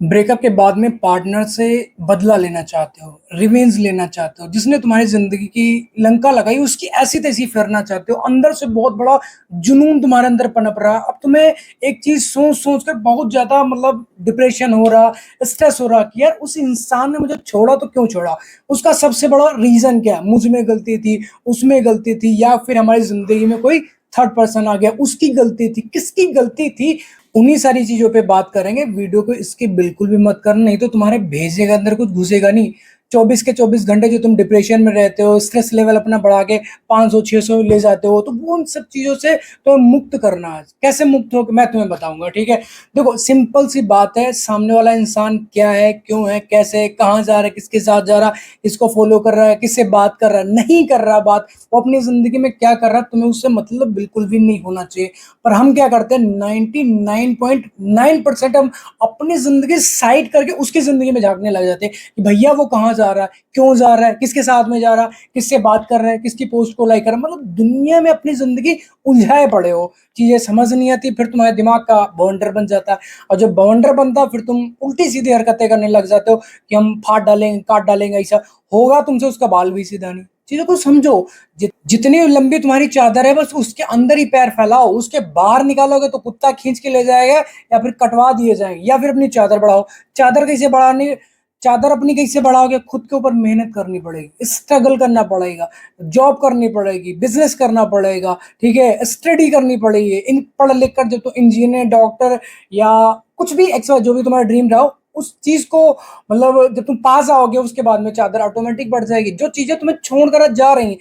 Breakup के बाद में पार्टनर से बदला लेना चाहते हो, रिवेंज लेना चाहते हो, जिसने तुम्हारी ज़िंदगी की लंका लगाई उसकी ऐसी-तैसी फिरना चाहते हो, अंदर से बहुत बड़ा जुनून तुम्हारे अंदर पनप रहा है। अब तुम्हें एक चीज़ सोच-सोच कर बहुत ज़्यादा मतलब डिप्रेशन हो रहा, स्ट्रेस हो रहा कि यार उस इंसान ने मुझे छोड़ा तो क्यों छोड़ा? उसका सबसे बड़ा रीज़न क्या है? मुझ में गलती थी, उसमें गलती थी या फिर हमारी ज़िंदगी में कोई थर्ड पर्सन आ गया, उसकी गलती थी, किसकी गलती थी? उन्हीं सारी चीज़ों पे बात करेंगे। वीडियो को स्किप बिल्कुल भी मत करना, नहीं तो तुम्हारे भेजे के अंदर कुछ घुसेगा नहीं। 24 के 24 घंटे जो तुम डिप्रेशन में रहते हो, स्ट्रेस लेवल अपना बढ़ा के 500-600 ले जाते हो, तो वो उन सब चीज़ों से तुम्हें मुक्त करना है। कैसे मुक्त हो मैं तुम्हें बताऊँगा, ठीक है? देखो सिंपल सी बात है, सामने वाला इंसान क्या है, क्यों है, कैसे है, कहाँ जा रहा है, किसके साथ जा रहा है, किसको फ़ॉलो कर रहा है, किससे बात कर रहा है, नहीं कर रहा बात, वो अपनी ज़िंदगी में क्या कर रहा है, तुम्हें उससे मतलब बिल्कुल भी नहीं होना चाहिए। पर हम क्या करते हैं 99.9% हम अपनी ज़िंदगी साइड करके उसकी ज़िंदगी में झाँकने लग जाते हैं कि भैया वो कहाँ जा रहा है, क्यों जा रहा है, किसके साथ में जा रहा है, किससे बात कर रहा है, किसकी पोस्ट को लाइक कर रहा है, मतलब दुनिया में अपनी ज़िंदगी उलझाए पड़े हो। चीज़ें समझ नहीं आती, फिर तुम्हारे दिमाग का बवंडर बन जाता है और जब बवंडर बनता है फिर तुम उल्टी-सीधी हरकतें करने लग जाते हो कि हम फाड़ डालेंगे, काट डालेंगे, ऐसा होगा तुमसे उसका बाल भी सीधा नहीं। चीज़ों को समझो, जितनी लंबी तुम्हारी चादर है बस उसके अंदर ही पैर फैलाओ, उसके बाहर निकालोगे तो कुत्ता खींच के ले जाएगा या फिर कटवा दिए जाएंगे, या फिर अपनी चादर बढ़ाओ। चादर कैसे बढ़ानी, चादर अपनी कैसे बढ़ाओगे, खुद के ऊपर मेहनत करनी पड़ेगी, स्ट्रगल करना पड़ेगा, जॉब करनी पड़ेगी, बिजनेस करना पड़ेगा, ठीक है, स्टडी करनी पड़ेगी। इन पढ़ लिख कर जब तो इंजीनियर, डॉक्टर या कुछ भी एक्स्ट्रा जो भी तुम्हारा ड्रीम रहा हो उस चीज को, मतलब जब तुम पास आओगे उसके बाद में चादर ऑटोमेटिक बढ़ जाएगी। जो चीजें तुम्हें छोड़कर आज जा रही,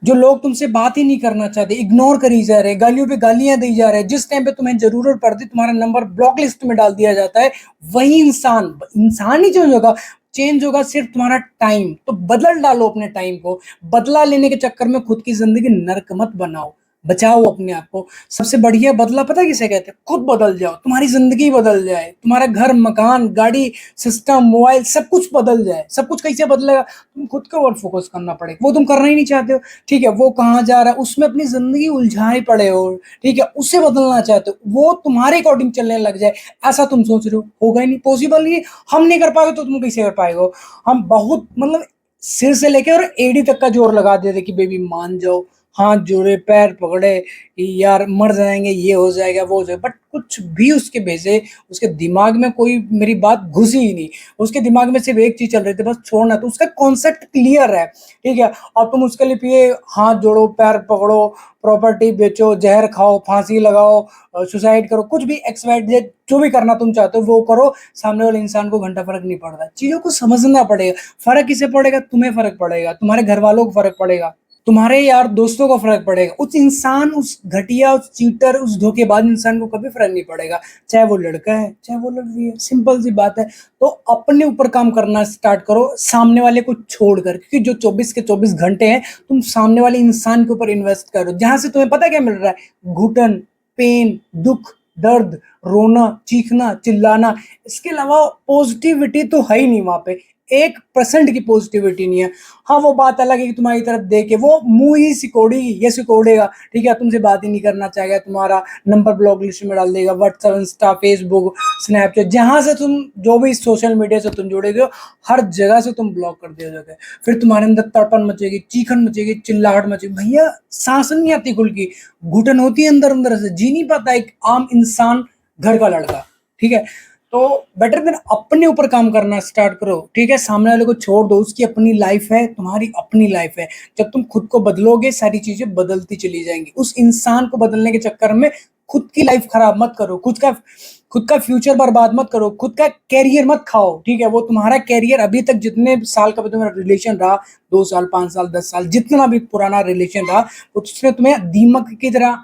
जो लोग तुमसे बात ही नहीं करना चाहते, इग्नोर करी जा रहे, गालियों पे गालियां दी जा रहे, जिस टाइम पे तुम्हें जरूरत पड़ती तुम्हारा नंबर ब्लॉक लिस्ट में डाल दिया जाता है, वही इंसान इंसान ही चेंज होगा। चेंज होगा सिर्फ तुम्हारा टाइम। तो बदल डालो अपने टाइम को। बदला लेने के चक्कर में खुद की जिंदगी नर्क मत बनाओ, बचाओ अपने आप को। सबसे बढ़िया बदला पता है किसे कहते हैं? खुद बदल जाओ, तुम्हारी जिंदगी बदल जाए, तुम्हारा घर, मकान, गाड़ी, सिस्टम, मोबाइल सब कुछ बदल जाए। सब कुछ कैसे बदलेगा? तुम खुद के ऊपर फोकस करना पड़ेगा, वो तुम करना ही नहीं चाहते हो। ठीक है, वो कहाँ जा रहा है उसमें अपनी जिंदगी उलझाए पड़े हो, ठीक है, उसे बदलना चाहते हो, वो तुम्हारे अकॉर्डिंग चलने लग जाए, ऐसा तुम सोच रहे हो, होगा ही नहीं, पॉसिबल नहीं है। हम नहीं कर पाएंगे तो तुम कैसे कर पाएगा? हम बहुत मतलब सिर से लेके और एड़ी तक का जोर लगा देते कि बेबी मान जाओ, हाथ जोड़े, पैर पकड़े, यार मर जाएंगे, ये हो जाएगा, वो हो जाएगा, बट कुछ भी उसके भेजे, उसके दिमाग में कोई मेरी बात घुसी ही नहीं। उसके दिमाग में सिर्फ एक चीज चल रही थी, बस छोड़ना। तो उसका कॉन्सेप्ट क्लियर है, ठीक है, और तुम उसके लिए पिए, हाथ जोड़ो, पैर पकड़ो, प्रॉपर्टी बेचो, जहर खाओ, फांसी लगाओ, सुसाइड करो, कुछ भी एक्स वाई जेड जो भी करना तुम चाहते हो वो करो। सामने वाले इंसान को घंटा फर्क नहीं पड़ता। चीजों को समझना पड़ेगा। फर्क किसे पड़ेगा? तुम्हें फर्क पड़ेगा, तुम्हारे घर वालों को फर्क पड़ेगा, तुम्हारे यार दोस्तों को फर्क पड़ेगा। उस इंसान, उस घटिया, उस चीटर, उस धोखेबाज इंसान को कभी फर्क नहीं पड़ेगा, चाहे वो लड़का है चाहे वो लड़की है। सिंपल सी बात है। तो अपने ऊपर काम करना स्टार्ट करो, सामने वाले को छोड़कर, क्योंकि जो 24 के 24 घंटे हैं तुम सामने वाले इंसान के ऊपर इन्वेस्ट करो, जहां से तुम्हें पता क्या मिल रहा है? घुटन, पेन, दुख, दर्द, रोना, चीखना, चिल्लाना। इसके अलावा पॉजिटिविटी तो है ही नहीं वहां पे, 1% की पॉजिटिविटी नहीं है। हाँ, वो बात अलग है कि तुम्हारी तरफ देखे वो मुंह ही सिकोड़ेगी, ये सिकोड़ेगा, ठीक है, तुमसे बात ही नहीं करना चाहेगा, तुम्हारा नंबर ब्लॉक लिस्ट में डाल देगा, व्हाट्सएप, इंस्टा, फेसबुक, स्नैपचैट, जहां से तुम जो भी सोशल मीडिया से तुम जुड़े हो हर जगह से तुम ब्लॉक कर दिया जाओगे। फिर तुम्हारे अंदर तड़पन मचेगी, चीखन मचेगी, चिल्लाहट मचेगी, भैया सांस नहीं आती खुल की, घुटन होती है अंदर अंदर से, जी नहीं पाता एक आम इंसान, घर का लड़का, ठीक है। तो बेटर देन अपने ऊपर काम करना स्टार्ट करो, ठीक है, सामने वाले को छोड़ दो, उसकी अपनी लाइफ है, तुम्हारी अपनी लाइफ है। जब तुम खुद को बदलोगे सारी चीजें बदलती चली जाएंगी। उस इंसान को बदलने के चक्कर में खुद की लाइफ खराब मत करो, खुद का फ्यूचर बर्बाद मत करो, खुद का कैरियर मत खाओ, ठीक है। वो तुम्हारा कैरियर अभी तक जितने साल का भी तुम्हारा रिलेशन रहा, 2 साल, 5 साल, 10 साल, जितना भी पुराना रिलेशन रहा, उसने तुम्हें दीमक की तरह,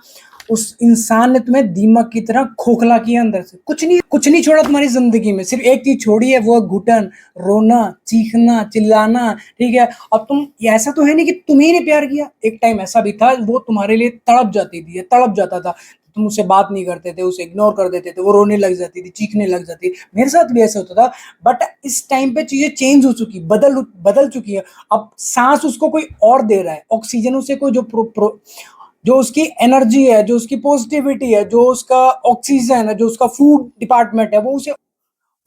उस इंसान ने तुम्हें दीमक की तरह खोखला किया अंदर से। कुछ नहीं छोड़ा तुम्हारी जिंदगी में, सिर्फ एक चीज छोड़ी है, वो है घुटन, रोना, चीखना, चिल्लाना, ठीक है। अब तुम, ऐसा तो है नहीं कि तुम्ही ने प्यार किया, एक टाइम ऐसा भी था वो तुम्हारे लिए तड़प जाती थी, तड़प जाता था, तुम उससे बात नहीं करते थे, उसे इग्नोर कर देते थे, वो रोने लग जाती थी, चीखने लग जाती थी, मेरे साथ भी ऐसा होता था। बट इस टाइम पे चीजें चेंज हो चुकी, बदल बदल चुकी है। अब सांस उसको कोई और दे रहा है, ऑक्सीजन उसे कोई जो उसकी एनर्जी है, जो उसकी पॉजिटिविटी है, जो उसका ऑक्सीजन है, जो उसका फूड डिपार्टमेंट है, वो उसे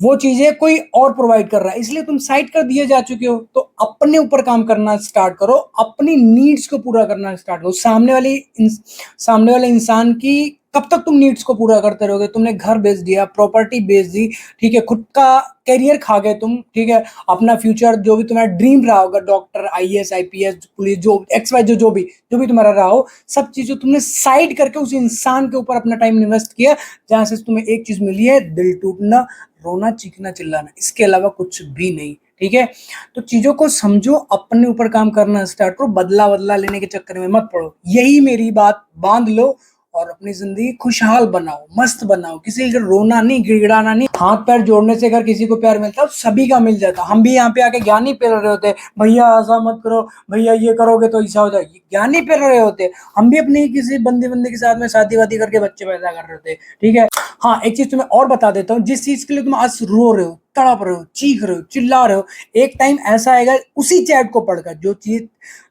वो चीजें कोई और प्रोवाइड कर रहा है, इसलिए तुम साइड कर दिए जा चुके हो। तो अपने ऊपर काम करना स्टार्ट करो, अपनी नीड्स को पूरा करना स्टार्ट करो। सामने वाले इंसान की कब तक तुम नीड्स को पूरा करते रहोगे? तुमने घर बेच दिया, प्रॉपर्टी बेच दी, ठीक है, खुद का करियर खा गए तुम, ठीक है, अपना फ्यूचर जो भी तुम्हारा ड्रीम रहा होगा, डॉक्टर, आईएएस, आईपीएस, पुलिस, जो एक्स वाई, जो भी तुम्हारा रहा हो, सब चीजों तुमने साइड करके उस इंसान के ऊपर अपना टाइम इन्वेस्ट किया, जहां से तुम्हें एक चीज मिली है, दिल टूटना, रोना, चीखना, चिल्लाना, इसके अलावा कुछ भी नहीं। ठीक है, तो चीजों को समझो, अपने ऊपर काम करना स्टार्ट करो, बदला बदला लेने के चक्कर में मत पड़ो। यही मेरी बात बांध लो और अपनी जिंदगी खुशहाल बनाओ, मस्त बनाओ। किसी का रोना नहीं, गिड़गिड़ाना नहीं। हाथ पैर जोड़ने से अगर किसी को प्यार मिलता है, सभी का मिल जाता। हम भी यहाँ पे आके ज्ञान ही पेल रहे होते, भैया ऐसा मत करो, भैया ये करोगे तो ऐसा हो जाएगी, ज्ञान ही पेल रहे होते। हम भी अपनी किसी बंदे के साथ में शादी वादी करके बच्चे पैदा कर रहे होते। ठीक है, हाँ, एक चीज तुम्हें और बता देता हूँ, जिस चीज के लिए तुम आज रो रहे हो, तड़प रहे हो, चीख रहे हो, चिल्ला रहे हो, एक टाइम ऐसा आएगा उसी चैट को पढ़कर,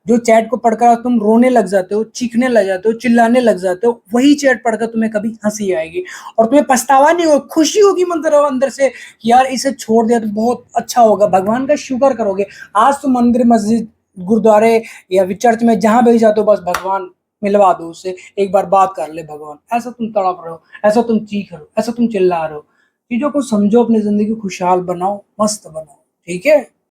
जो चैट को पढ़कर तुम रोने लग जाते हो, चीखने लग जाते हो, चिल्लाने लग जाते हो, वही चैट पढ़कर तुम्हें कभी हंसी आएगी और तुम्हें पछतावा नहीं होगा, खुशी होगी अंदर से कि यार इसे छोड़ दिया तो बहुत अच्छा होगा, भगवान का शुक्र करोगे। आज तुम मंदिर, मस्जिद, गुरुद्वारे या चर्च में जहां भी जाते हो, बस भगवान मिलवा दो उससे, एक बार बात कर ले भगवान। ऐसा तुम तड़प रहे हो, ऐसा तुम चीख रहे हो, ऐसा तुम चिल्ला रहे हो। चीजों को समझो, अपनी जिंदगी खुशहाल बनाओ, मस्त बनाओ। ठीक है।